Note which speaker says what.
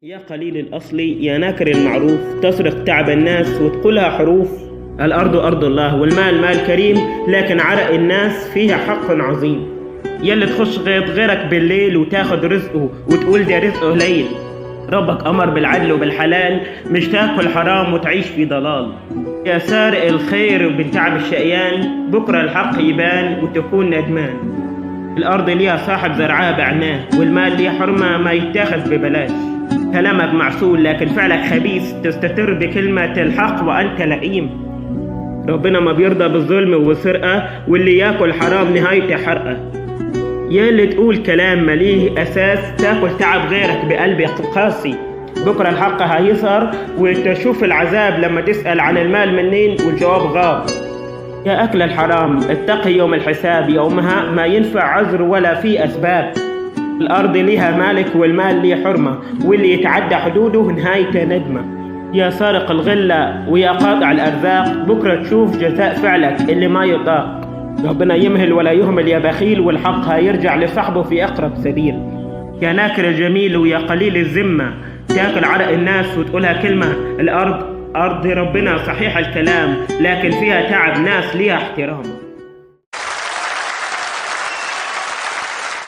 Speaker 1: يا قليل الأصل يا ناكر المعروف، تسرق تعب الناس وتقولها حروف. الأرض أرض الله والمال مال كريم، لكن عرق الناس فيها حق عظيم. يلي تخش غيط غيرك بالليل وتاخد رزقه وتقول ده رزقه قليل. ربك أمر بالعدل وبالحلال، مش تاكل حرام وتعيش في ضلال. يا سارق الخير من تعب الشقيان، بكرة الحق يبان وتكون ندمان. الأرض ليها صاحب زرعها بعناه، والمال ليه حرمة ما يتاخذ ببلاش. كلامك معسول لكن فعلك خبيث، تستتر بكلمة الحق وأنت لئيم. ربنا ما بيرضى بالظلم والسرقة، واللي ياكل حرام نهايته حرقة. يا اللي تقول كلام مليه أساس، تاكل تعب غيرك بقلبك قاسي. بكرة الحق هيظهر وتشوف العذاب لما تسأل عن المال منين والجواب غاب. يا أكل الحرام اتقي يوم الحساب، يومها ما ينفع عذر ولا في أسباب. الأرض ليها مالك والمال ليه حرمة، واللي يتعدى حدوده نهايته ندمة. يا سارق الغلة ويا قاطع الأرزاق، بكرة تشوف جزاء فعلك اللي ما يطاق. ربنا يمهل ولا يهمل يا بخيل، والحق هيرجع لصاحبه في أقرب سبيل. يا ناكر الجميل ويا قليل الذمة، تاكل عرق الناس وتقولها كلمة. الأرض أرض ربنا صحيح الكلام، لكن فيها تعب ناس ليها احترام.